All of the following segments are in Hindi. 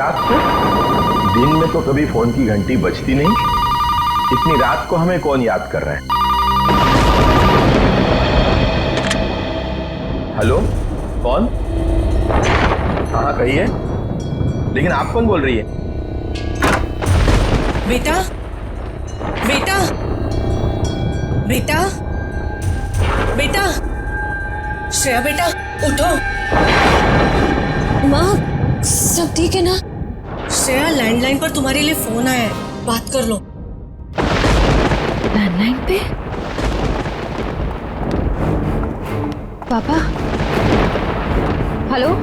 रात को? दिन में तो कभी फोन की घंटी बजती नहीं। इतनी रात को हमें कौन याद कर रहा है? हेलो, कौन? हाँ कहिए, लेकिन आप कौन बोल रही है? बेटा, बेटा, बेटा, बेटा, श्रेया बेटा उठो। माँ, सब ठीक है ना? श्रेया, लैंडलाइन पर तुम्हारे लिए फोन आया है, बात कर लो। लैंडलाइन पे? पापा? हेलो?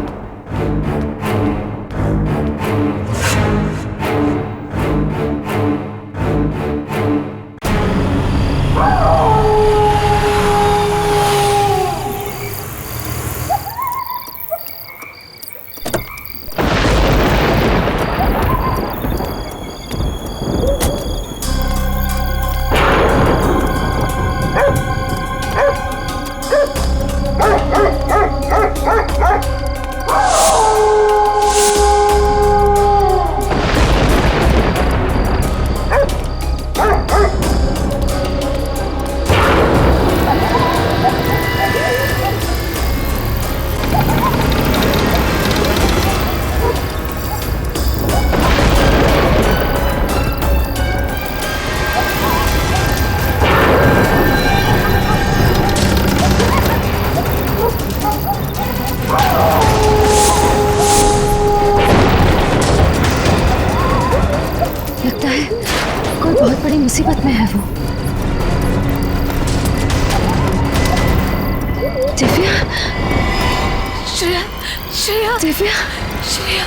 लगता है कोई बहुत बड़ी मुसीबत में है वो। दिव्या, श्रेया, श्रेया, दिव्या, श्रेया,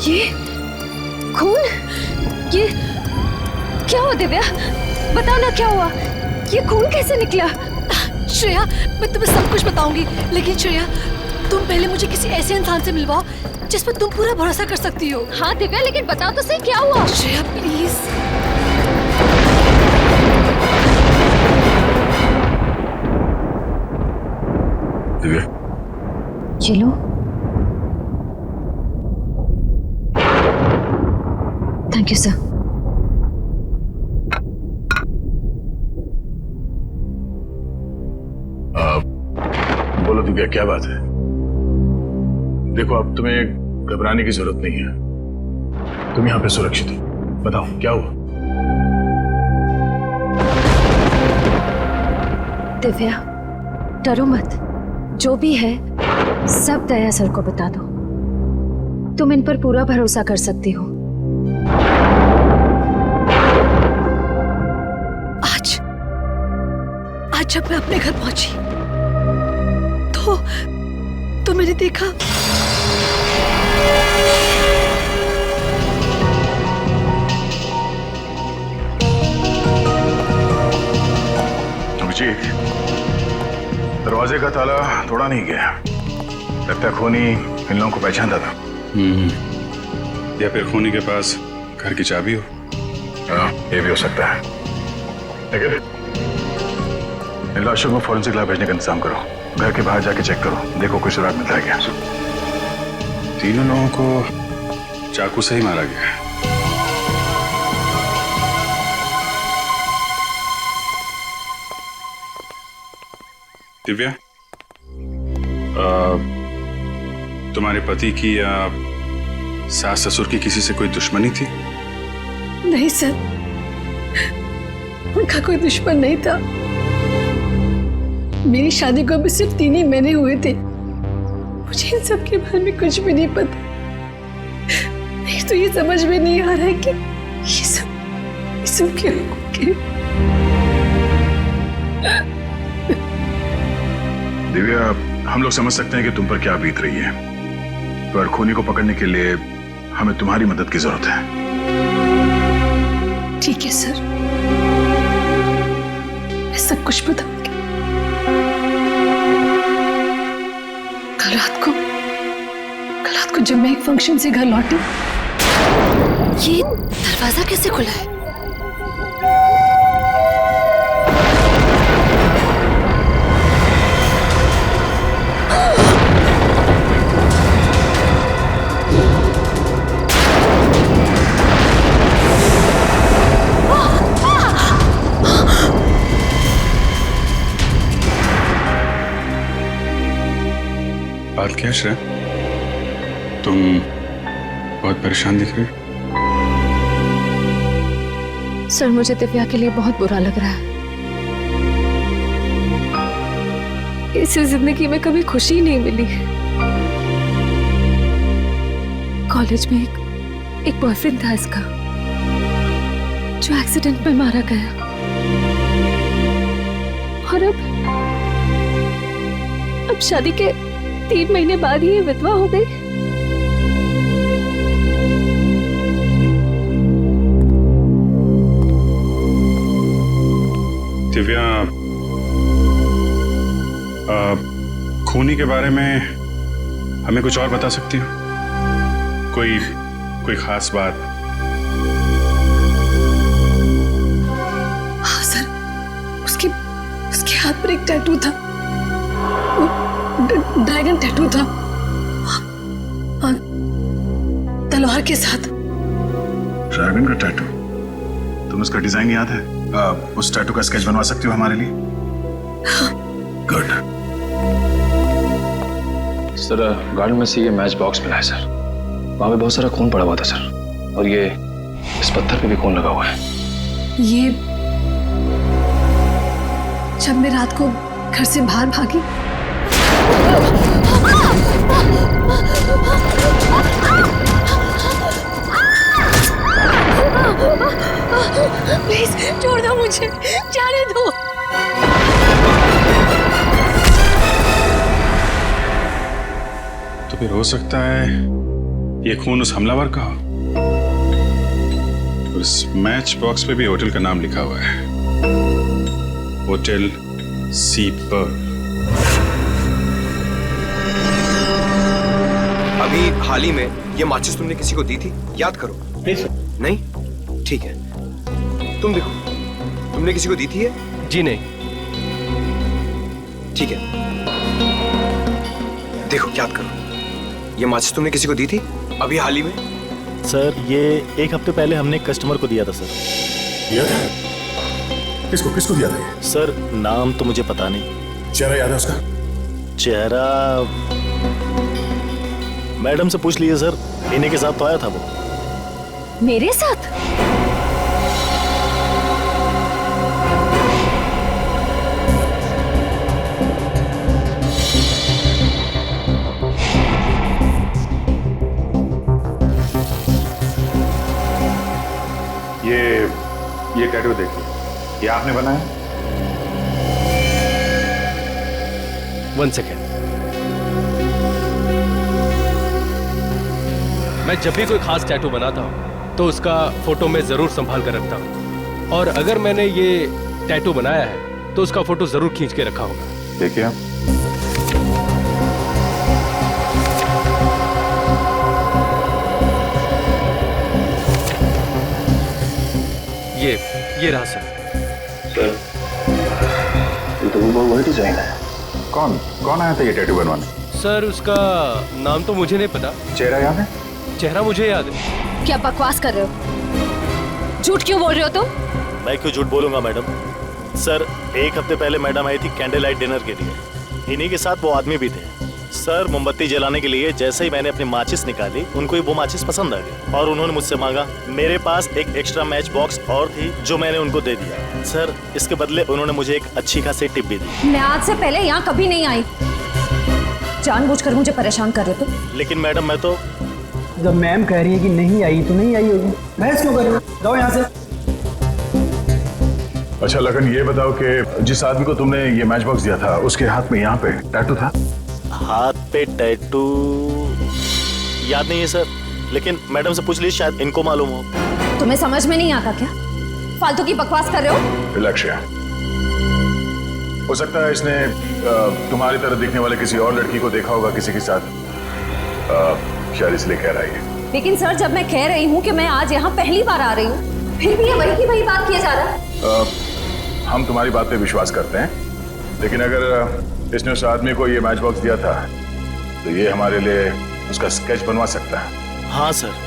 ये खून, ये क्या हुआ? दिव्या बताओ ना, क्या हुआ? ये खून कैसे निकला? श्रेया, मैं तुम्हें सब कुछ बताऊंगी, लेकिन श्रेया तुम पहले मुझे किसी ऐसे इंसान से मिलवाओ जिस पर तुम पूरा भरोसा कर सकती हो। हाँ दिव्या, लेकिन बताओ तो सही क्या हुआ? श्रेया प्लीज। दिव्या, ये लो। Thank you sir. बोलो दिव्या, क्या बात है? देखो, अब तुम्हें घबराने की जरूरत नहीं है। तुम यहाँ पे सुरक्षित हो। बताओ क्या हुआ? दिव्या डरो मत, जो भी है सब दया सर को बता दो। तुम इन पर पूरा भरोसा कर सकती हो। आज जब मैं अपने घर पहुंची तो मैंने देखा अभिजीत, दरवाजे का ताला तोड़ा नहीं गया। लगता है खूनी इन लोगों को पहचानता था। या फिर खूनी के पास घर की चाबी हो। हाँ, ये भी हो सकता है। लेकिन इन लाशों को फॉरेंसिक लैब भेजने का इंतजाम करो। घर के बाहर जाके चेक करो, देखो कुछ सुराग मिलता है क्या। तीनों लोगों को चाकू से ही मारा गया है। दिव्या, तुम्हारे पति की या सास ससुर की किसी से कोई दुश्मनी थी? नहीं सर, उनका कोई दुश्मन नहीं था। मेरी शादी को अभी सिर्फ 3 ही महीने हुए थे। मुझे इन सब के बारे में कुछ भी नहीं पता। नहीं तो ये समझ में नहीं आ रहा है कि ये सब क्यों हो गया। दिव्या, हम लोग समझ सकते हैं कि तुम पर क्या बीत रही है, पर खूनी को पकड़ने के लिए हमें तुम्हारी मदद की जरूरत है। ठीक है सर, मैं सब कुछ बताऊंगी। कल रात को जब मैं एक फंक्शन से घर लौटी, ये दरवाजा कैसे खुला है? क्या श्रेया, तुम बहुत परेशान दिख रहे हो। सर मुझे दिव्या के लिए बहुत बुरा लग रहा है। इसे जिंदगी में कभी खुशी नहीं मिली। कॉलेज में एक बॉयफ्रेंड था इसका, जो एक्सीडेंट में मारा गया। और अब शादी के 3 महीने बाद ही ये विधवा हो गई। दिव्या, खूनी के बारे में हमें कुछ और बता सकती हो? कोई खास बात? हाँ सर, उसके हाथ पर एक टैटू था, ड्रैगन टैटू था, और तलवार के साथ। ड्रैगन का टैटू? तुम उसका डिजाइन याद है? उस टैटू का स्केच बनवा सकती हो हमारे लिए? गुड। सर गार्डन में से ये मैच बॉक्स मिला है सर। वहां पे बहुत सारा खून पड़ा हुआ था सर, और ये इस पत्थर पे भी खून लगा हुआ है। ये जब मैं रात को घर से बाहर भागी, प्लीज छोड़ दो मुझे, जाने दो। तो फिर हो सकता है ये खून उस हमलावर का हो। और इस मैच बॉक्स पे भी होटल का नाम लिखा हुआ है, होटल सी पर्ल। अभी हाल ही में ये माचिस तुमने किसी को दी थी? याद करो। नहीं सर। नहीं? ठीक है, तुम देखो, तुमने किसी को दी थी ये? जी नहीं। ठीक है, देखो याद करो, ये माचिस तुमने किसी को दी थी अभी हाल ही में? सर ये 1 हफ्ते पहले हमने कस्टमर को दिया था सर। दिया था? किसको दिया था ये? सर नाम तो मुझे पता नहीं। चेहरा याद है उसका? चेहरा मैडम से पूछ लीजिए सर, इन्हीं के साथ तो आया था वो। मेरे साथ? ये टैटू देखिए, ये आपने बनाया? 1 सेकेंड। मैं जब भी कोई खास टैटू बनाता हूँ तो उसका फोटो मैं जरूर संभाल कर रखता हूँ, और अगर मैंने ये टैटू बनाया है तो उसका फोटो जरूर खींच के रखा होगा। देखिए आप। ये रहा सर। ये तो वो वही डिजाइन है। कौन आया था ये टैटू बनवाने? सर उसका नाम तो मुझे नहीं पता। चेहरा याद है? चेहरा मुझे याद है। क्या बकवास कर रहे हो? झूठ क्यों बोल रहे हो तुम? मैं क्यों झूठ बोलूंगा मैडम? सर 1 हफ्ते पहले मैडम आई थी कैंडल लाइट डिनर के लिए। इन्हीं के साथ वो आदमी भी थे। सर मोमबत्ती जलाने के लिए जैसे ही मैंने अपनी माचिस निकाली, उनको ही वो माचिस पसंद आ गई और उन्होंने मुझसे मांगा। मेरे पास एक एक्स्ट्रा मैच बॉक्स और थी जो मैंने उनको दे दिया। सर इसके बदले उन्होंने मुझे एक अच्छी खासी टिप भी दी। मैं आज से पहले यहाँ कभी नहीं आई। जानबूझकर मुझे परेशान कर रहे हो। लेकिन मैडम मैं तो जब मैम कह रही है कि नहीं आई तो नहीं आई होगी, बहस क्यों कर रही हो? जाओ यहाँ से। अच्छा लगन, ये बताओ कि जिस आदमी को तुमने ये मैच बॉक्स दिया था उसके हाथ में यहाँ पे टैटू था? हाथ पे टैटू याद नहीं है सर, लेकिन मैडम से पूछ लीजिए, शायद इनको मालूम हो। तुम्हें समझ में नहीं आता क्या? फालतू की बकवास कर रहे हो। रिलैक्स। हो सकता है इसने तुम्हारी तरह दिखने वाले किसी और लड़की को देखा होगा किसी के साथ, शायद इसलिए कह रही है। लेकिन सर जब मैं कह रही हूँ कि मैं आज यहाँ पहली बार आ रही हूँ, फिर भी ये वही की वही बात किया जा रहा है। हम तुम्हारी बात पे विश्वास करते हैं, लेकिन अगर इसने उस आदमी को ये मैच बॉक्स दिया था तो ये हमारे लिए उसका स्केच बनवा सकता है। हाँ सर।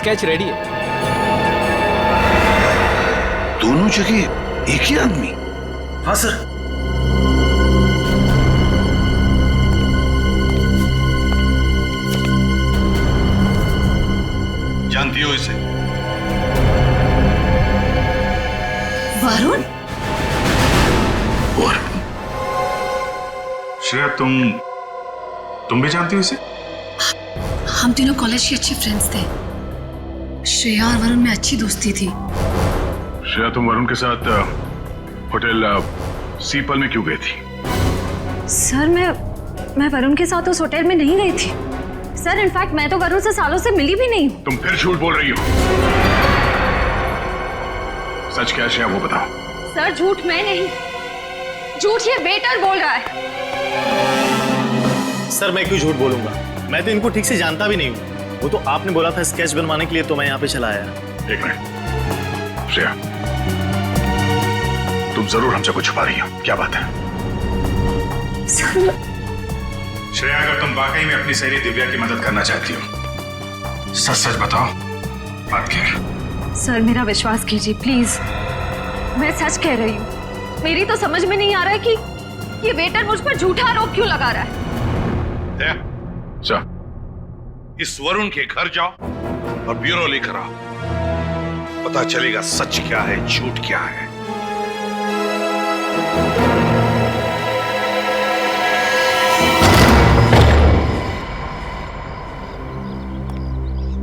स्केच रेडी है। दोनों जगह एक ही आदमी? हाँ सर। जानती हो इसे? वरुण? श्रेया, तुम भी जानती हो इसे? हम तीनों कॉलेज के अच्छे फ्रेंड्स थे। श्रेया और वरुण में अच्छी दोस्ती थी। श्रेया, तुम वरुण के साथ होटल सीपल में क्यों गई थी? सर मैं वरुण के साथ उस होटल में नहीं गई थी सर। इनफैक्ट मैं तो वरुण से सालों से मिली भी नहीं हूँ। तुम फिर झूठ बोल रही हो। सच क्या है श्रेया, वो बताओ। सर झूठ मैं नहीं, झूठ ये वेटर बोल रहा है। सर मैं क्यों झूठ बोलूंगा, मैं तो इनको ठीक से जानता भी नहीं हूँ। वो तो आपने बोला था स्केच बनवाने के लिए, तो मैं यहाँ पे चला आया। एक मिनट श्रेया, तुम जरूर हमसे कुछ छुपा रही हो, क्या बात है? श्रेया, अगर तुम वाकई में अपनी सहेली दिव्या की मदद करना चाहती हो, सच सच बताओ, बात क्या है? सर मेरा विश्वास कीजिए प्लीज, मैं सच कह रही हूँ। मेरी तो समझ में नहीं आ रहा है कि ये वेटर मुझ पर झूठा आरोप क्यों लगा रहा है। इस वरुण के घर जाओ और ब्यूरो लेकर आओ, पता चलेगा सच क्या है झूठ क्या है।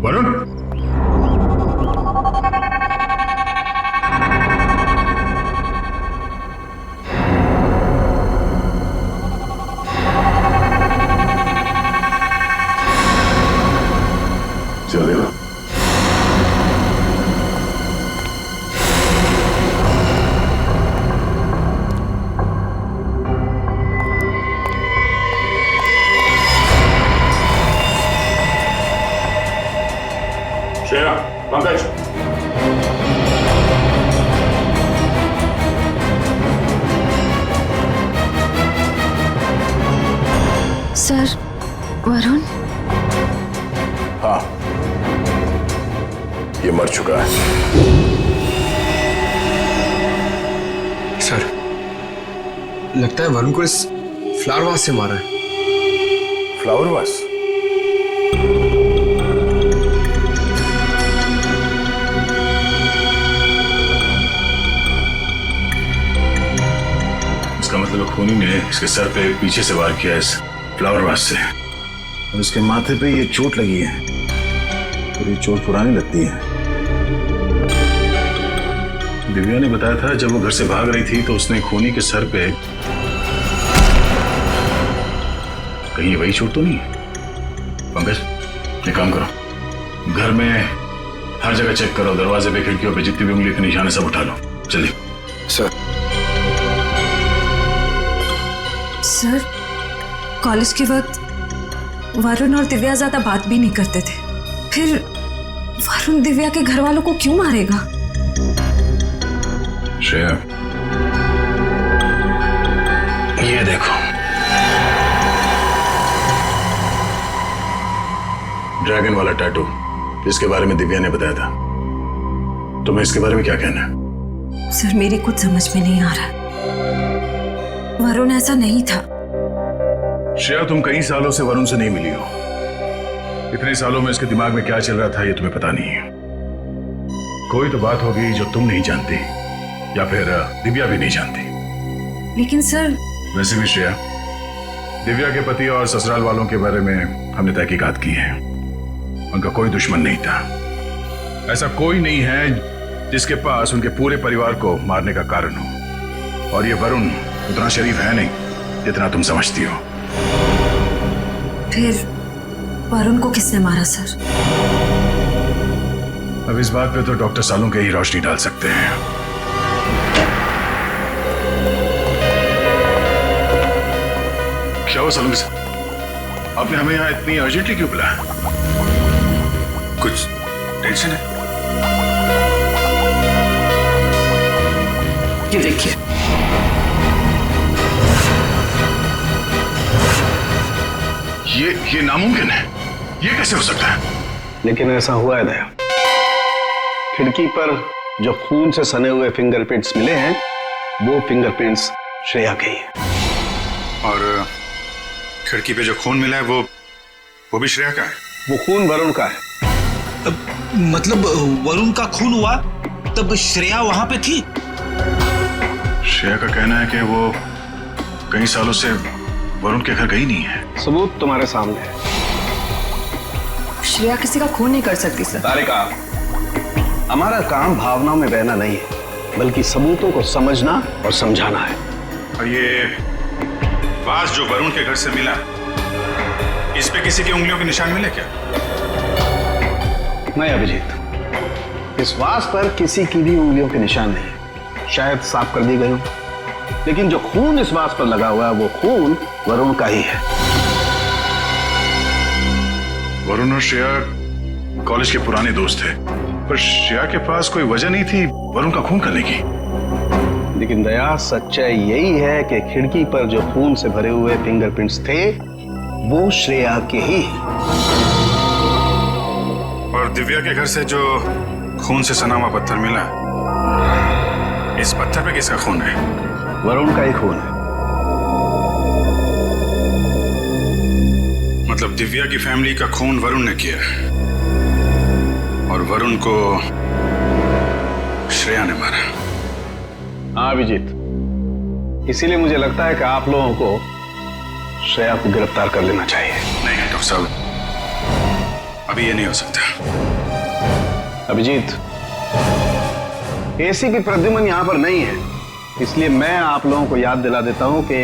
वरुण, चलेगा। श्रेया, पंकज। सर वरुण? हाँ, ये मर चुका है। सर, लगता है वरुण को इस फ्लावर वास से मारा है। Flower vase? इसका मतलब खूनी ने इसके सर पे पीछे से वार किया इस फ्लावर वास से, और इसके माथे पे ये चोट लगी है, और ये चोट पुरानी लगती है। दिव्या ने बताया था जब वो घर से भाग रही थी तो उसने खूनी के सर पे, कहीं ये वही चोट तो नहीं है? पंकज, एक काम करो, घर में हर जगह चेक करो, दरवाजे पे खिड़कियों पे जितनी भी उंगली के निशान है सब उठा लो, जल्दी। सर कॉलेज के वक्त वरुण और दिव्या ज्यादा बात भी नहीं करते थे, फिर वरुण दिव्या के घर वालों को क्यों मारेगा? श्रेया, ये देखो, ड्रैगन वाला टैटू जिसके बारे में दिव्या ने बताया था, तुम्हें इसके बारे में क्या कहना है? सर मेरी कुछ समझ में नहीं आ रहा, वरुण ऐसा नहीं था। श्रेया, तुम कई सालों से वरुण से नहीं मिली हो, इतने सालों में इसके दिमाग में क्या चल रहा था ये तुम्हें पता नहीं है। कोई तो बात होगी जो तुम नहीं जानती, या फिर दिव्या भी नहीं जानती। लेकिन सर, वैसे भी श्रेया, दिव्या के पति और ससुराल वालों के बारे में हमने तहकीकात की है, उनका कोई दुश्मन नहीं था। ऐसा कोई नहीं है जिसके पास उनके पूरे परिवार को मारने का कारण हो, और ये वरुण उतना शरीफ है नहीं जितना तुम समझती हो। फिर वरुण को किसने मारा सर? अब इस बात पे तो डॉक्टर सालों के ही रोशनी डाल सकते हैं। क्या हुआ सालों साहब, आपने हमें यहाँ इतनी अर्जेंटली क्यों बुलाया? कुछ टेंशन है? ये देखिए, ये नामुमकिन है, ये कैसे हो सकता है? लेकिन ऐसा हुआ है दया। खिड़की पर जो खून से सने हुए फिंगरप्रिंट्स मिले हैं वो फिंगरप्रिंट्स श्रेया के ही हैं। और खिड़की पे जो खून मिला है वो भी श्रेया का है? वो खून वरुण का है। मतलब वरुण का खून हुआ तब श्रेया वहां पे थी? श्रेया का कहना है कि वो कई सालों से वरुण के घर गई नहीं है। सबूत तुम्हारे सामने है। श्रेया किसी का खून नहीं कर सकती सर। तारिका, हमारा काम भावनाओं में बहना नहीं है, बल्कि सबूतों को समझना और समझाना है। और ये वास जो वरुण के घर से मिला, इस पे किसी की उंगलियों के निशान मिले क्या? नहीं अभिजीत, इस वास पर किसी की भी उंगलियों के निशान नहीं, शायद साफ कर दी गई हो, लेकिन जो खून इस वास पर लगा हुआ है वो खून वरुण का ही है। वरुण और श्रेया कॉलेज के पुराने दोस्त थे, पर श्रेया के पास कोई वजह नहीं थी वरुण का खून करने की। लेकिन दया, सच्चाई यही है कि खिड़की पर जो खून से भरे हुए फिंगरप्रिंट्स थे वो श्रेया के ही हैं। और दिव्या के घर से जो खून से सना हुआ पत्थर मिला, इस पत्थर पे किसका खून है? वरुण का ही खून है। मतलब दिव्या की फैमिली का खून वरुण ने किया और वरुण को श्रेया ने मारा। हाँ अभिजीत, इसीलिए मुझे लगता है कि आप लोगों को श्रेया को गिरफ्तार कर लेना चाहिए। नहीं डॉक्टर साहब, अभी ये नहीं हो सकता। अभिजीत, एसी की प्रद्युमन यहां पर नहीं है, इसलिए मैं आप लोगों को याद दिला देता हूं कि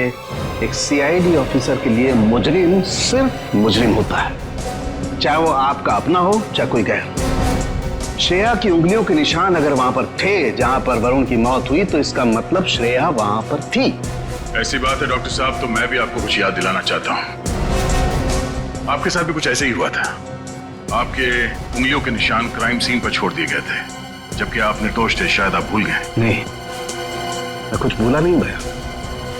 एक सीआईडी ऑफिसर के लिए मुजरिम सिर्फ मुजरिम होता है, चाहे वो आपका अपना हो चाहे कोई गैर। श्रेया की उंगलियों के निशान अगर वहां पर थे जहां पर वरुण की मौत हुई, तो इसका मतलब श्रेया वहां पर थी। ऐसी बात है डॉक्टर साहब, तो मैं भी आपको कुछ याद दिलाना चाहता हूं। आपके साथ भी कुछ ऐसे ही हुआ था। आपके उंगलियों के निशान क्राइम सीन पर छोड़ दिए गए थे, जबकि आप निर्दोष थे। शायद आप भूल गए। नहीं, मैं कुछ भूला नहीं भैया।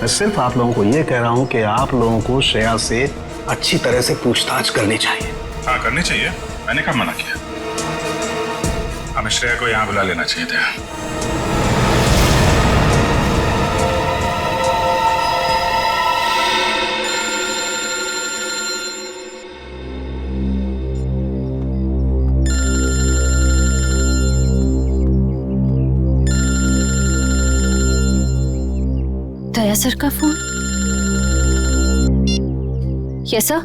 मैं सिर्फ आप लोगों को यह कह रहा हूं कि आप लोगों को श्रेया से अच्छी तरह से पूछताछ करनी चाहिए। हाँ, करनी चाहिए। मैंने कब मना किया? हमें श्रेया को यहाँ बुला लेना चाहिए था। दया सर का फोन? Yes sir.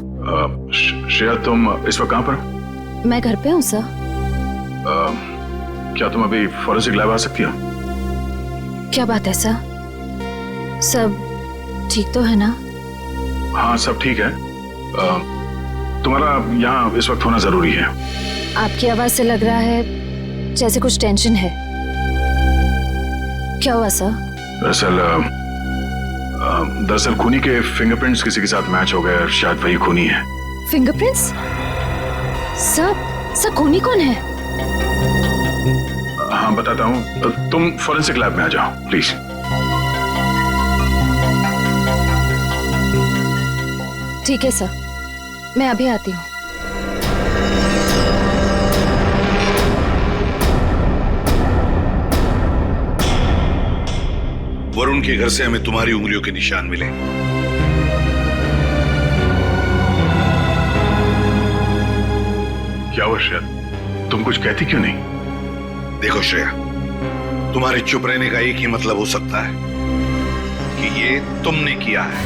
श्रेया, तुम इस वक्त कहाँ पर? मैं घर पे हूँ सर। क्या तुम अभी फॉरेंसिक लैब आ सकती हो? क्या बात है सर? सब ठीक तो है ना? हाँ, सब ठीक है। तुम्हारा यहाँ इस वक्त होना जरूरी है। आपकी आवाज से लग रहा है जैसे कुछ टेंशन है। क्या हुआ सर? दरअसल खूनी के फिंगरप्रिंट्स किसी के साथ मैच हो गए, शायद वही खूनी है। फिंगरप्रिंट्स? सर खूनी कौन है? हाँ, बताता हूँ। तुम फॉरेंसिक लैब में आ जाओ प्लीज। ठीक है सर, मैं अभी आती हूँ। वरुण के घर से हमें तुम्हारी उंगलियों के निशान मिले। क्या हुआ श्रेया? तुम कुछ कहती क्यों नहीं? देखो श्रेया, तुम्हारे चुप रहने का एक ही मतलब हो सकता है कि ये तुमने किया है।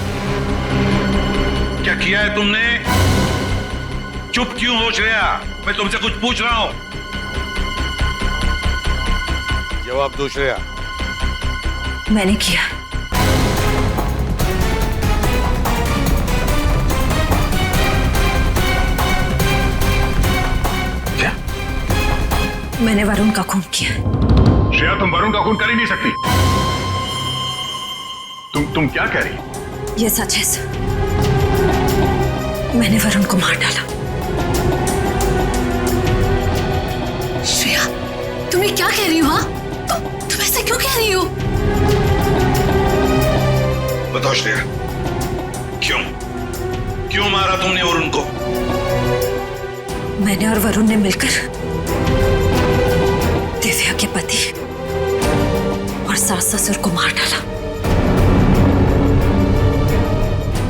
क्या किया है तुमने? चुप क्यों हो श्रेया? मैं तुमसे कुछ पूछ रहा हूं। जवाब दो श्रेया। मैंने किया। क्या? मैंने वरुण का खून किया। श्रेया, तुम वरुण का खून कर ही नहीं सकती। तुम क्या कह रही? ये सच है सर। मैंने वरुण को मार डाला। श्रेया, तुम ये क्या कह रही हो? हाँ, तुम ऐसे क्यों कह रही हो? बताओ श्रेया, क्यों मारा तुमने वरुण को? मैंने और वरुण ने मिलकर दिव्या के पति और सास ससुर को मार डाला।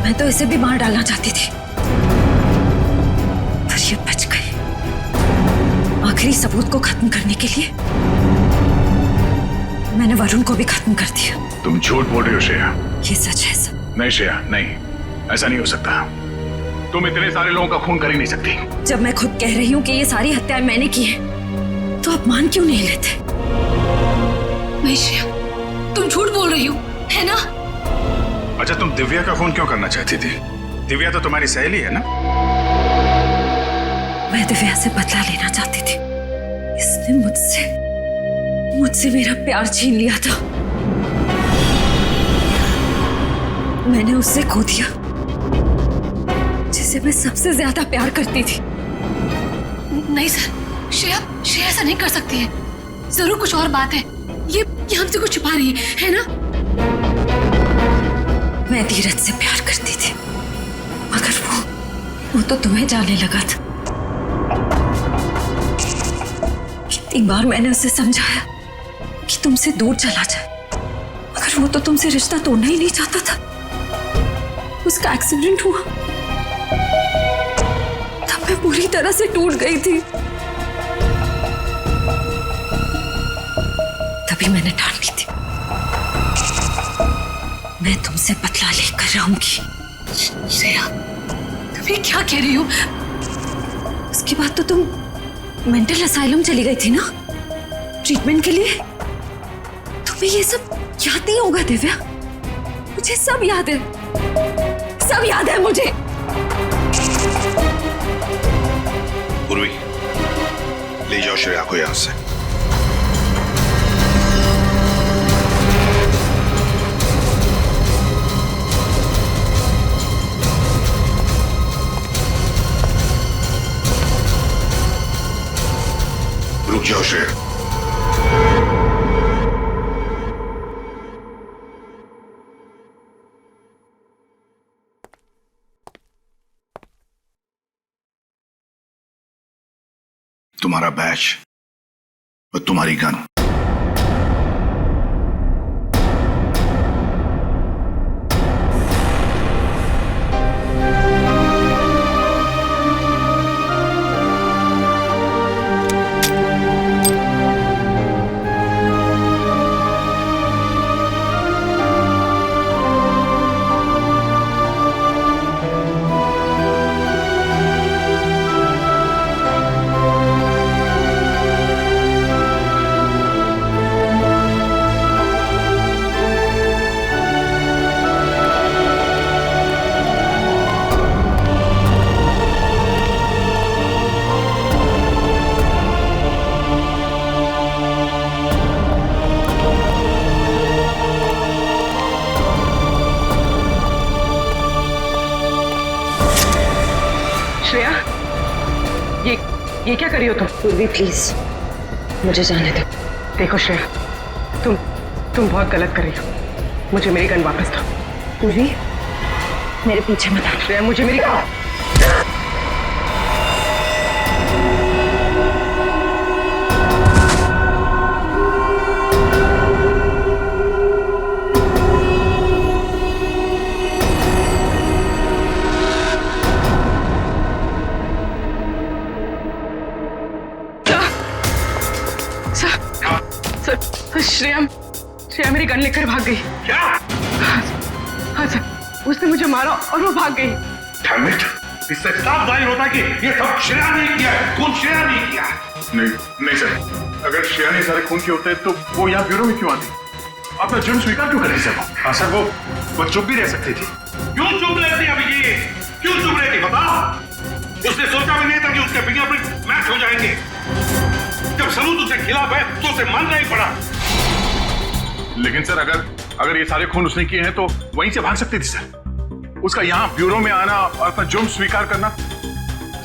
मैं तो इसे भी मार डालना चाहती थी, पर ये बच गई। आखिरी सबूत को खत्म करने के लिए मैंने वरुण को भी खत्म कर दिया। तुम झूठ बोल रही हो श्रेया। ये सच है सर। नहीं श्रेया, नहीं, ऐसा नहीं हो सकता। तुम इतने सारे लोगों का खून कर ही नहीं सकती। जब मैं खुद कह रही हूँ कि ये सारी हत्याएं मैंने की है, तो आप मान क्यों नहीं लेते? नहीं श्रेया, तुम झूठ बोल रही हो, है ना? अच्छा, तुम दिव्या का खून क्यों करना चाहती थी? दिव्या तो तुम्हारी सहेली है ना? मैं दिव्या से बदला लेना चाहती थी। इसने मुझसे मेरा प्यार छीन लिया था। मैंने उससे खो दिया जिसे मैं सबसे ज्यादा प्यार करती थी। नहीं सर, श्रेया ऐसा नहीं कर सकती है। जरूर कुछ और बात है। ये हमसे कुछ छुपा रही है ना? मैं धीरज से प्यार करती थी, मगर वो तो तुम्हें जाने लगा था। कितनी बार मैंने उसे समझाया कि तुमसे दूर चला जाए, मगर वो तो तुमसे रिश्ता तोड़ना ही नहीं चाहता था। उसका एक्सीडेंट हुआ, तब मैं पूरी तरह से टूट गई थी। तभी मैंने ठान ली थी, मैं तुमसे बदला लेकर रहूंगी। श्रेया, तुम ये क्या कह रही हो? उसके बाद तो तुम मेंटल असाइलम चली गई थी ना, ट्रीटमेंट के लिए। तुम्हें ये सब याद नहीं होगा दिव्या? मुझे सब याद है, सब याद है मुझे। पूर्वी, ले जाओ श्रेया को यहां से। रुक जाओ श्रेया। तुम्हारा बैच और तुम्हारी गन। श्रेया, ये क्या करी हो तुम? पूर्वी प्लीज, मुझे जाने दो। देखो श्रेया, तुम बहुत गलत कर रही हो। मुझे मेरी गन वापस दो। पूर्वी, मेरे पीछे मत आना। श्रेया, मुझे मेरी श्रेया मेरी गन लेकर भाग गई। क्या? हाँ सर, उसने मुझे मारा और वो भाग गई। Damn it! इससे साफ जाहिर होता है कि ये सब श्रेया ने किया है। खून श्रेया ने किया है। नहीं सर, अगर श्रेया ने सारे खून किए होते तो वो यहाँ ब्यूरो में क्यों आती? अपना जुर्म स्वीकार क्यों कर रही सर? हाँ सर, वो चुप भी रह सकती थी। क्यों चुप रहती अभिजीत? क्यों चुप रहती बता? उसने सोचा भी नहीं था कि उसके फिंगरप्रिंट मैच हो जाएंगे। जब सबूत उसके खिलाफ है तो उसे मानना ही पड़ा। लेकिन सर, अगर ये सारे खून उसने किए हैं तो वहीं से भाग सकती थी सर। उसका यहाँ ब्यूरो में आना और अपना जुर्म स्वीकार करना,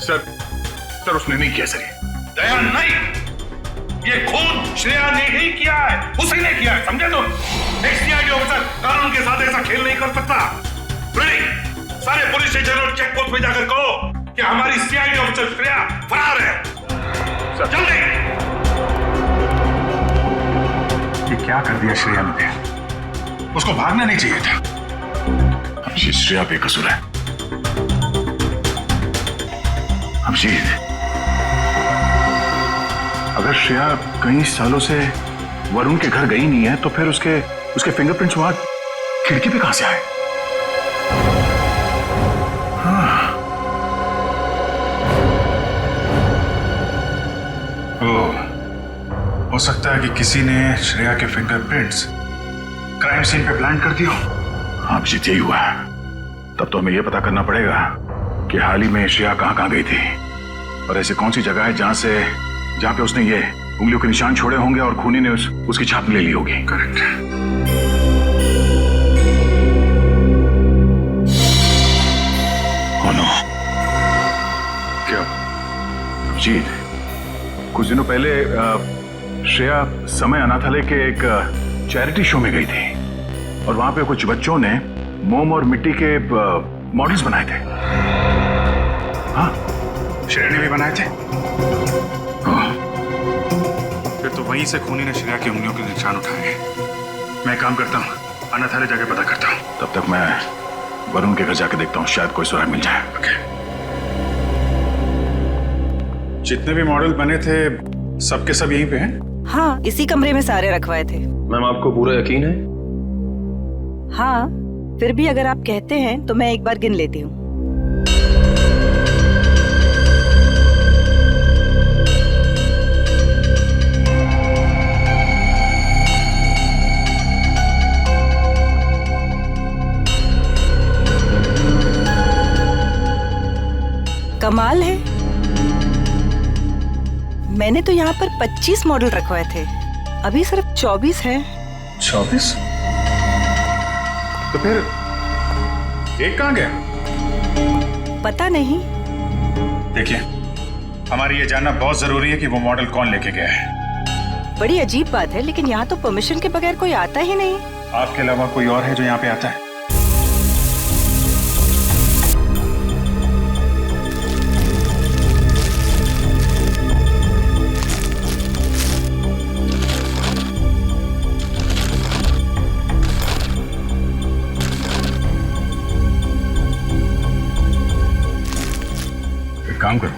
सर उसने नहीं किया सर। दया नहीं, ये खून श्रेया ने ही किया है, उसी ने किया है, समझे तुम? एक सीआईडी ऑफिसर कानून के साथ ऐसा खेल नहीं कर सकता। सारे पुलिस स्टेशन और चेक पोस्ट पे जाकर कहो कि हमारी सीआईडी ऑफिसर श्रेया फरार है। जल्दी। क्या कर दिया श्रेया ने? उसको भागना नहीं चाहिए था। अभिजीत, श्रेया बेकसूर है। अभिजीत, अगर श्रेया कई सालों से वरुण के घर गई नहीं है तो फिर उसके फिंगरप्रिंट्स वहां खिड़की पे कहां से आए? हाँ। हो सकता है कि किसी ने श्रेया के फिंगरप्रिंट्स क्राइम सीन पे प्लांट कर दिया। हाँ अभिजीत, यही हुआ। तब तो हमें यह पता करना पड़ेगा कि हाल ही में श्रेया कहां गई थी और ऐसी कौन सी जगह है जहां पे उसने ये उंगलियों के निशान छोड़े होंगे और खूनी ने उसकी छाप ले ली होगी। करेक्ट। oh no. क्या अभिजीत, कुछ दिनों पहले श्रेया समय अनाथालय के एक चैरिटी शो में गई थी और वहां पे कुछ बच्चों ने मोम और मिट्टी के मॉडल्स बनाए थे। हाँ, श्रेया ने भी बनाए थे। फिर तो वहीं से खूनी ने श्रेया की उंगलियों के निशान उठाए। मैं एक काम करता हूँ, अनाथालय जाके पता करता हूँ। तब तक मैं वरुण के घर जाके देखता हूँ, शायद कोई सुराग मिल जाए। ओके। जितने भी मॉडल बने थे सबके सब यहीं पे हैं? हाँ, इसी कमरे में सारे रखवाए थे। मैम, आपको पूरा यकीन है? हाँ, फिर भी अगर आप कहते हैं तो मैं एक बार गिन लेती हूँ। कमाल है, मैंने तो यहाँ पर 25 मॉडल रखवाए थे, अभी सिर्फ 24 हैं। 24? तो फिर एक कहाँ गया? पता नहीं। देखिए, हमारी ये जानना बहुत जरूरी है कि वो मॉडल कौन लेके गया है। बड़ी अजीब बात है, लेकिन यहाँ तो परमिशन के बगैर कोई आता ही नहीं। आपके अलावा कोई और है जो यहाँ पे आता है? काम करो,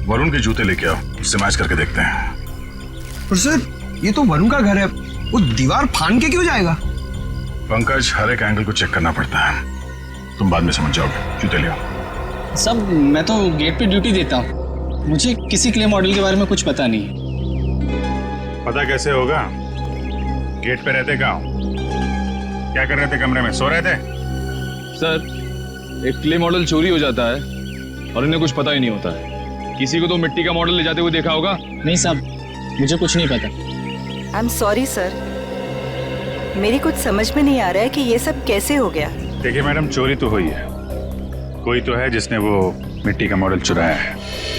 वरुण के जूते लेके आओ, उससे मैच करके देखते हैं। पर सर, ये तो वरुण का घर है, वो दीवार फान के क्यों जाएगा? पंकज, हर एक एंगल को चेक करना पड़ता है, तुम बाद में समझ जाओगे। जूते ले आओ। सब मैं तो गेट पे ड्यूटी देता हूँ, मुझे किसी क्ले मॉडल के बारे में कुछ पता नहीं। पता कैसे होगा? गेट पे रहते कहाँ? क्या कर रहे थे कमरे में? सो रहे थे? सर, एक क्ले मॉडल चोरी हो जाता है और इन्हें कुछ पता ही नहीं होता है। किसी को तो मिट्टी का मॉडल ले जाते हुए देखा होगा। नहीं साहब, मुझे कुछ नहीं पता। आई एम सॉरी सर, मेरी कुछ समझ में नहीं आ रहा है कि ये सब कैसे हो गया। देखिए मैडम, चोरी तो हुई है, कोई तो है जिसने वो मिट्टी का मॉडल चुराया है।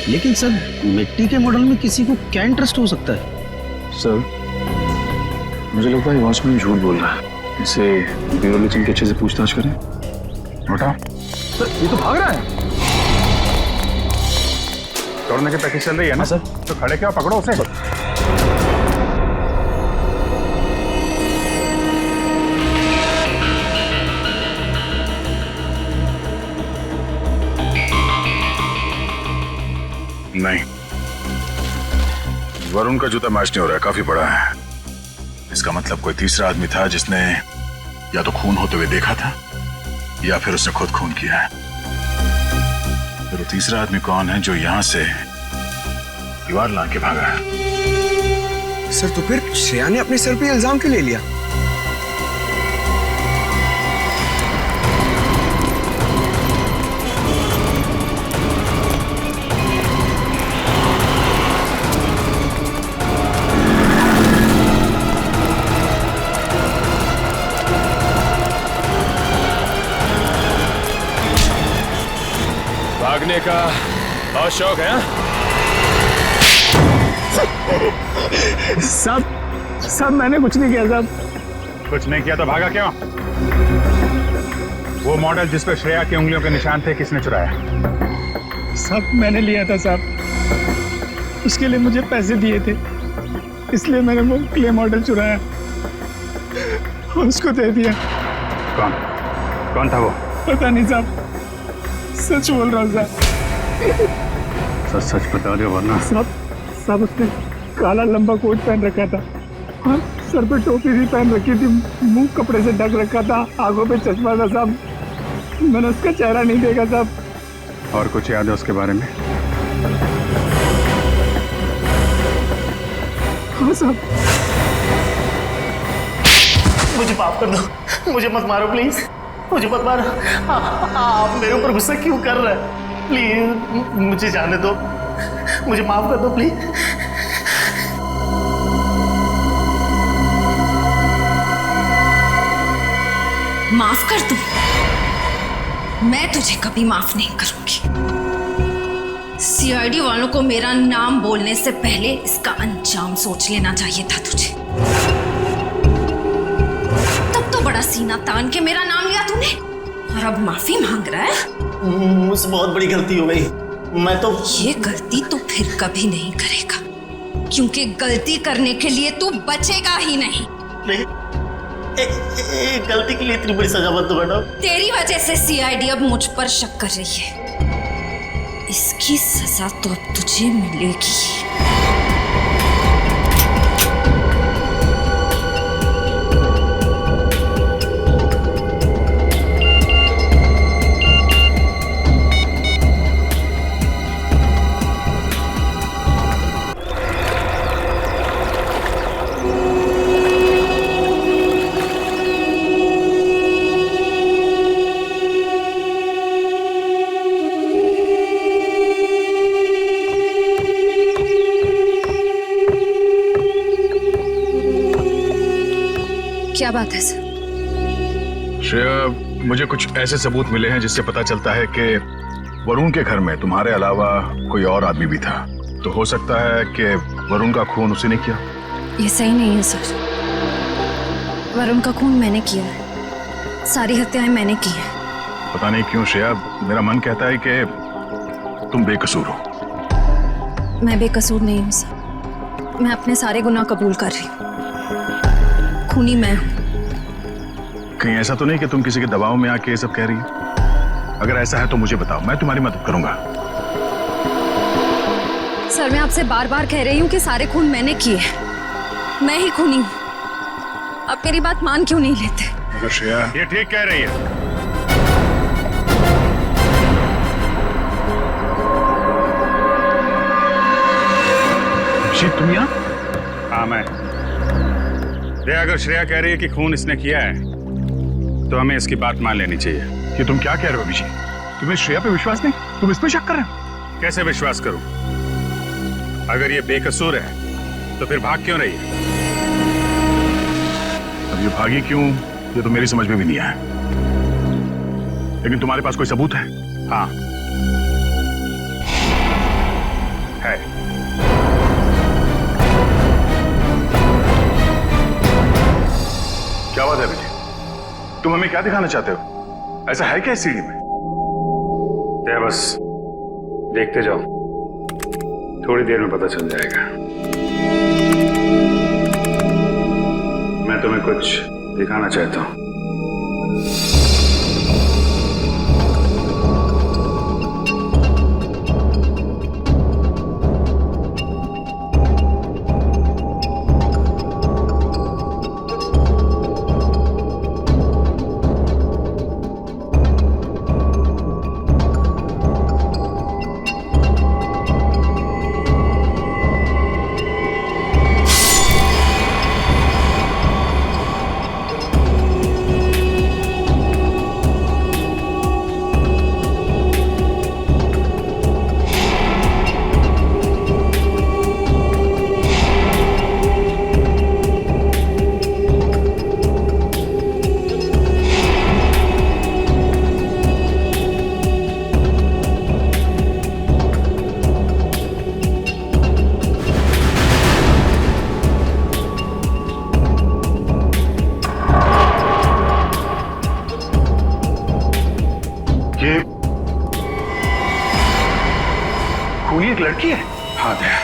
लेकिन सर, मिट्टी के मॉडल में किसी को क्या इंटरेस्ट हो सकता है? सर, मुझे लगता है वॉचमैन झूठ बोल रहा है। इसे ब्यूरो लिटिंग के अच्छे से पूछताछ करें। उठा। सर, ये तो भाग रहा है। तोड़ने की प्रैक्टिस चल रही है ना सर? तो खड़े क्या, पकड़ो उसे। नहीं, वरुण का जूता मैच नहीं हो रहा है, काफी बड़ा है। इसका मतलब कोई तीसरा आदमी था जिसने या तो खून होते हुए देखा था या फिर उसने खुद खून किया है। फिर वो तीसरा आदमी कौन है जो यहां से दीवार लांग के भागा है? सर, तो फिर श्रेया ने अपने सर पे इल्जाम क्यों ले लिया? भागने का बहुत शौक है? सब मैंने कुछ नहीं किया साहब। कुछ नहीं किया तो भागा क्यों? वो मॉडल जिस पर श्रेया की उंगलियों के निशान थे, किसने चुराया? सब मैंने लिया था साहब, उसके लिए मुझे पैसे दिए थे, इसलिए मैंने वो क्ले मॉडल चुराया और उसको दे दिया। कौन था वो? पता नहीं साहब, सच बोल रहा हूँ साहब। सच बता रहे हो वरना? साहब उसने काला लंबा कोट पहन रखा था और सर पे टोपी भी पहन रखी थी, मुंह कपड़े से ढक रखा था, आंखों पे चश्मा था साहब। मैंने उसका चेहरा नहीं देखा साहब। और कुछ याद है उसके बारे में? हाँ साहब। मुझे माफ कर दो, मुझे मत मारो प्लीज, मुझे मत मारो। आप मेरे ऊपर गुस्सा क्यों कर रहे हैं? प्लीज मुझे जाने दो, मुझे माफ कर दो प्लीज। माफ कर दूं? मैं तुझे कभी माफ नहीं करूंगी। सीआईडी वालों को मेरा नाम बोलने से पहले इसका अंजाम सोच लेना चाहिए था तुझे। तब तो बड़ा सीना तान के मेरा नाम लिया तूने और अब माफी मांग रहा है? मुझसे बहुत बड़ी गलती हो गई। मैं तो ये गलती तो फिर कभी नहीं करेगा, क्योंकि गलती करने के लिए तू बचेगा ही नहीं। गलती के लिए इतनी बड़ी सजा मत दो मैडम। तेरी वजह से सीआईडी अब मुझ पर शक कर रही है। इसकी सजा तो अब तुझे मिलेगी। क्या बात है सर? श्रेया, मुझे कुछ ऐसे सबूत मिले हैं जिससे पता चलता है कि वरुण के घर में तुम्हारे अलावा कोई और आदमी भी था। तो हो सकता है कि वरुण का खून उसी ने किया। ये सही नहीं है सर। वरुण का खून मैंने किया है, सारी हत्याएं मैंने की हैं। पता नहीं क्यों श्रेया, मेरा मन कहता है कि तुम बेकसूर हो। मैं बेकसूर नहीं हूँ सर, मैं अपने सारे गुनाह कबूल कर रही हूँ। खूनी मैं हूँ। कहीं ऐसा तो नहीं कि तुम किसी के दबाव में आके ये सब कह रही हो? अगर ऐसा है तो मुझे बताओ, मैं तुम्हारी मदद करूंगा। सर मैं आपसे बार बार कह रही हूँ कि सारे खून मैंने किए, मैं ही खूनी हूँ। आप मेरी बात मान क्यों नहीं लेते? मगर श्रेया, ये ठीक कह रही है। तुम यहाँ? हाँ मैं। अगर श्रेया कह रही है कि खून इसने किया है तो हमें इसकी बात मान लेनी चाहिए। कि तुम क्या कह रहे हो अभिषेक? तुम्हें श्रेया पे विश्वास नहीं? तुम इस पे शक कर रहे हो? कैसे विश्वास करूं? अगर ये बेकसूर है तो फिर भाग क्यों रही है? अब ये भागी क्यों, ये तो मेरी समझ में भी नहीं आया। लेकिन तुम्हारे पास कोई सबूत है? हाँ है। क्या बात है विजय? तुम हमें क्या दिखाना चाहते हो? ऐसा है क्या इस सीढ़ी में? बस देखते जाओ, थोड़ी देर में पता चल जाएगा। मैं तुम्हें कुछ दिखाना चाहता हूं। खूनी एक लड़की है? हाँ दया।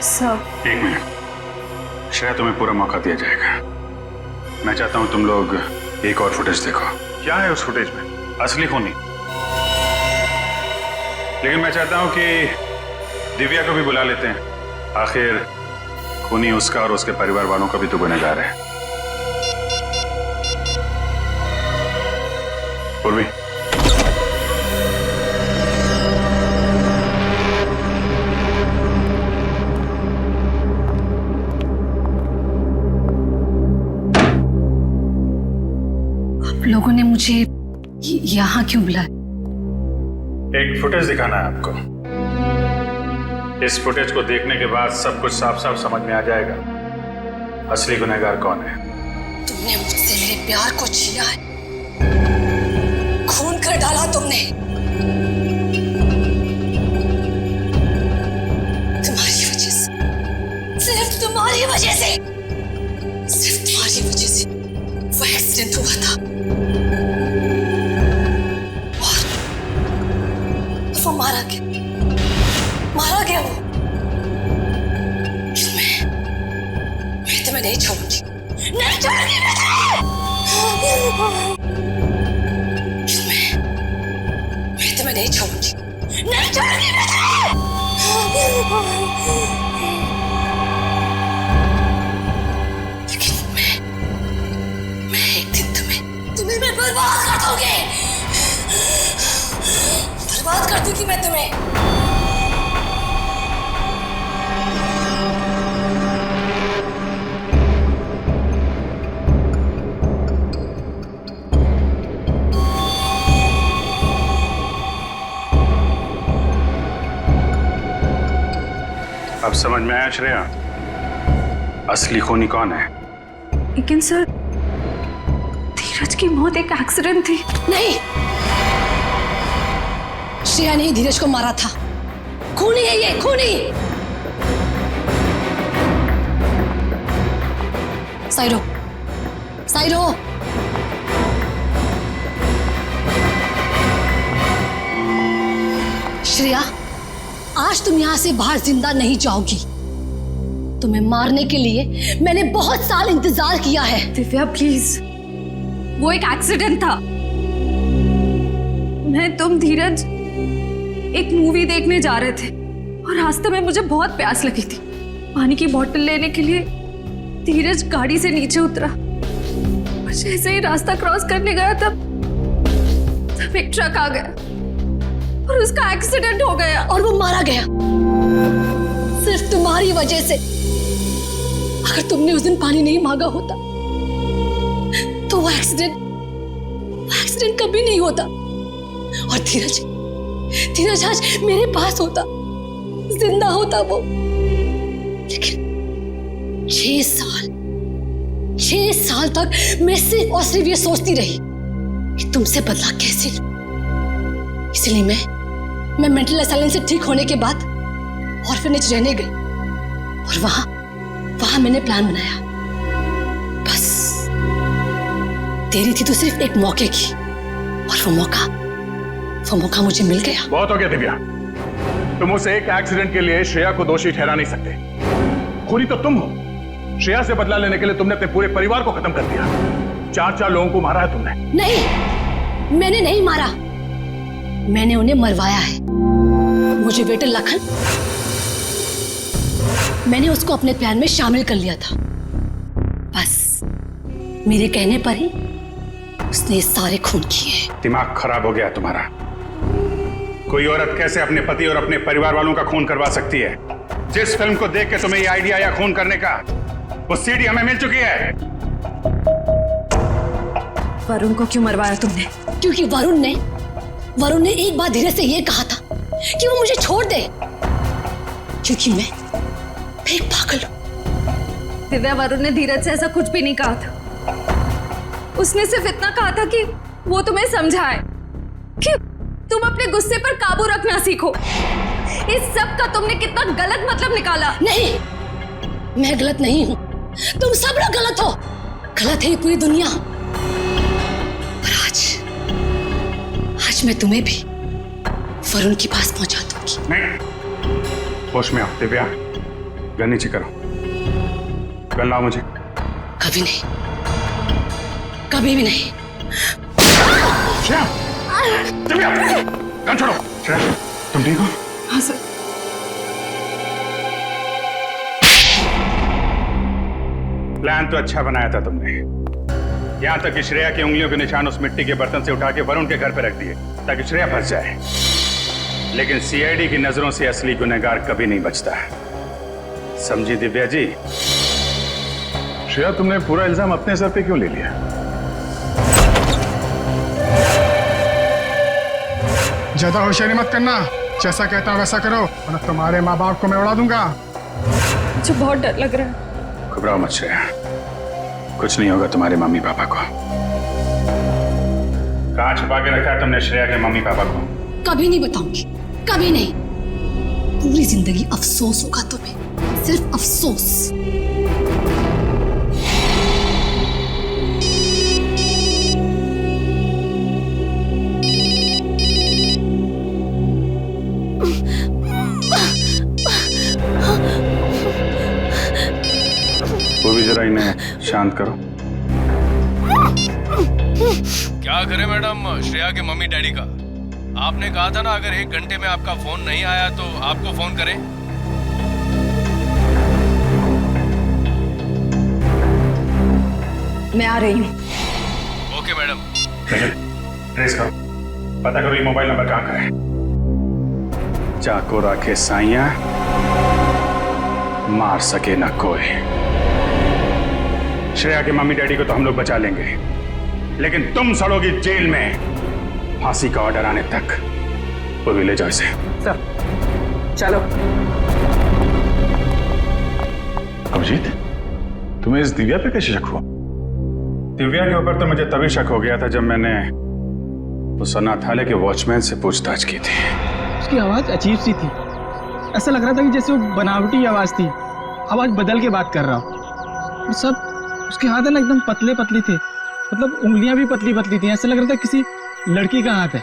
सब एक मिनट। श्रेया, तुम्हें पूरा मौका दिया जाएगा। मैं चाहता हूं तुम लोग एक और फुटेज देखो। क्या है उस फुटेज में? असली खूनी। लेकिन मैं चाहता हूं कि दिव्या को भी बुला लेते हैं। आखिर खूनी उसका और उसके परिवार वालों का भी तो गुनहगार है। पूर्वी, लोगों ने मुझे यहाँ क्यों बुलाया? एक फुटेज दिखाना है आपको। इस फुटेज को देखने के बाद सब कुछ साफ साफ समझ में आ जाएगा असली गुनहगार कौन है। तुमने मुझसे मेरे प्यार को छीना है, खून कर डाला तुमने। तुम्हारी वजह से, सिर्फ तुम्हारी वजह से, सिर्फ तुम्हारी वजह से वो एक्सीडेंट हुआ था। वो मारा गया वो। मैं तुम्हें नहीं छोड़ूंगी, नहीं छोड़ूंगी मैं तुम्हें नहीं छोड़ूंगी, नहीं छोड़ूंगी लेकिन मैं एक दिन तुम्हें मैं बर्बाद कर दूंगी, बर्बाद कर दूंगी मैं तुम्हें। अब समझ में आया श्रेया, असली खूनी कौन है? लेकिन सर, धीरज की मौत एक एक्सीडेंट थी। नहीं, श्रेया ने धीरज को मारा था। खूनी है ये, खूनी। साइड हो। श्रेया, आज तुम यहां से बाहर जिंदा नहीं जाओगी। तुम्हें मारने के लिए मैंने बहुत साल इंतजार किया है। दिव्या प्लीज, वो एक एक्सीडेंट था। मैं तुम धीरज एक मूवी देखने जा रहे थे और रास्ते में मुझे बहुत प्यास लगी थी। पानी की बोतल लेने के लिए धीरज गाड़ी से नीचे उतरा। जैसे ही रास्ता क्रॉस करने गया तब एक ट्रक आ गया और उसका एक्सीडेंट हो गया और वो मारा गया सिर्फ तुम्हारी वजह से। अगर तुमने उस दिन पानी नहीं मांगा होता तो वो एक्सीडेंट कभी नहीं होता और धीरज आज मेरे पास होता, जिंदा होता वो। लेकिन 6 साल तक मैं सिर्फ और सिर्फ ये सोचती रही कि तुमसे बदला कैसे लूं। इसलिए मैं मेंटल असाइलम से ठीक होने के बाद ऑर्फनेज रहने गई और वहां मैंने प्लान बनाया। बस देरी थी तो सिर्फ एक मौके की और वो मौका मुझे मिल गया। बहुत हो गया दिव्या, तुम उस एक एक्सीडेंट के लिए श्रेया को दोषी ठहरा नहीं सकते। खूनी तो तुम हो। श्रेया से बदला लेने के लिए तुमने अपने पूरे परिवार को खत्म कर दिया। 4 लोगों को मारा है तुमने। नहीं, मैंने नहीं मारा, मैंने उन्हें मरवाया है। मुझे वेटर लखन, मैंने उसको अपने प्लान में शामिल कर लिया था। बस मेरे कहने पर ही उसने सारे खून किए। दिमाग खराब हो गया तुम्हारा। कोई औरत कैसे अपने पति और अपने परिवार वालों का खून करवा सकती है? जिस फिल्म को देख के तुम्हें ये आइडिया आया खून करने का, वो सीडी हमें मिल चुकी है। वरुण को क्यों मरवाया तुमने? क्योंकि वरुण ने एक बार धीरज से ये कहा था कि वो मुझे छोड़ दे, क्योंकि मैं एक पागल हूं। दिव्या, वरुण ने धीरज से ऐसा कुछ भी नहीं कहा था। उसने सिर्फ इतना कहा था कि वो तुम्हें समझाए कि तुम अपने गुस्से पर काबू रखना सीखो। इस सब का तुमने कितना गलत मतलब निकाला। नहीं, मैं गलत नहीं हूं, तुम सब लोग गलत हो। गलत है पूरी दुनिया। और आज मैं तुम्हें भी वरुण के पास पहुंचा दूंगी। नहीं, होश में आओ दिव्या, गन नीचे करो। गन लाओ मुझे। कभी नहीं, कभी भी नहीं। श्रेया, दिव्या, गन छोड़ो। श्रेया, तुम ठीक हो? हाँ सर। प्लान तो अच्छा बनाया था तुमने, यहां तक कि श्रेया की उंगलियों के निशान उस मिट्टी के बर्तन से उठा के वरुण के घर पर रख दिए ताकि श्रेया फंस जाए। लेकिन सीआईडी की नजरों से असली गुनहगार कभी नहीं बचता, समझी दिव्या जी? श्रेया, तुमने पूरा इल्जाम अपने सर पे क्यों ले लिया? ज्यादा होशियारी मत करना, जैसा कहता हूँ वैसा करो वरना तुम्हारे माँ बाप को मैं उड़ा दूंगा। मुझे बहुत डर लग रहा है। घबराओ मत श्रेया, कुछ नहीं होगा तुम्हारे मम्मी पापा को। कहाँ छुपा के रखा है तुमने श्रेया के मम्मी पापा को? कभी नहीं बताऊंगी, कभी नहीं। पूरी जिंदगी अफसोस होगा तुम्हें, सिर्फ अफसोस। वो भी जरा इन्हें शांत करो। क्या करें मैडम, श्रेया के मम्मी डैडी का? आपने कहा था ना अगर 1 घंटे में आपका फोन नहीं आया तो आपको फोन करें। मैं आ रही हूँ। Okay madam. ट्रेस करो, पता करो ये मोबाइल नंबर कहाँ का है। चाको राखे साइया, मार सके ना कोई। श्रेया के मम्मी डैडी को तो हम लोग बचा लेंगे, लेकिन तुम सड़ोगी जेल में फांसी का ऑर्डर आने तक। वो भी ले जाओ इसे। सर चलो। अभिजीत, तुम्हें इस दिव्या पे कैसे शक हुआ? दिव्या के ऊपर तो मुझे तभी शक हो गया था जब मैंने उस अनाथालय के वॉचमैन से पूछताछ की थी। उसकी आवाज अजीब सी थी, ऐसा लग रहा था कि जैसे वो बनावटी आवाज थी, आवाज बदल के बात कर रहा हो। और सब उसके हाथ है ना एकदम पतले पतले थे, मतलब उंगलियां भी पतली पतली थी, ऐसा लग रहा था किसी लड़की का हाथ है।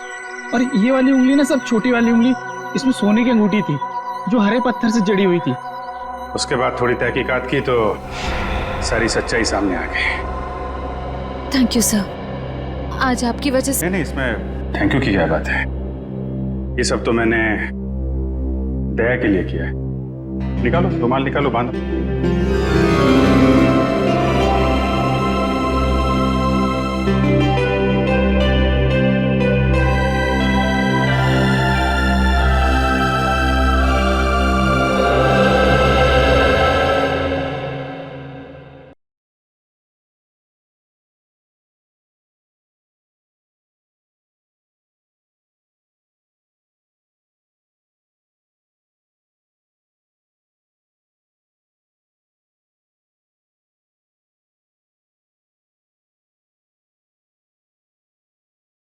और ये वाली उंगली ना, सब छोटी वाली उंगली, इसमें सोने की अंगूठी थी जो हरे पत्थर से जड़ी हुई थी। उसके बाद थोड़ी तहकीकात की तो सारी सच्चाई सामने आ गई। थैंक यू सर, आज आपकी वजह से। नहीं, इसमें थैंक यू की क्या बात है। ये सब तो मैंने दया के लिए किया है। निकालो रुमाल, निकालो, बांधो।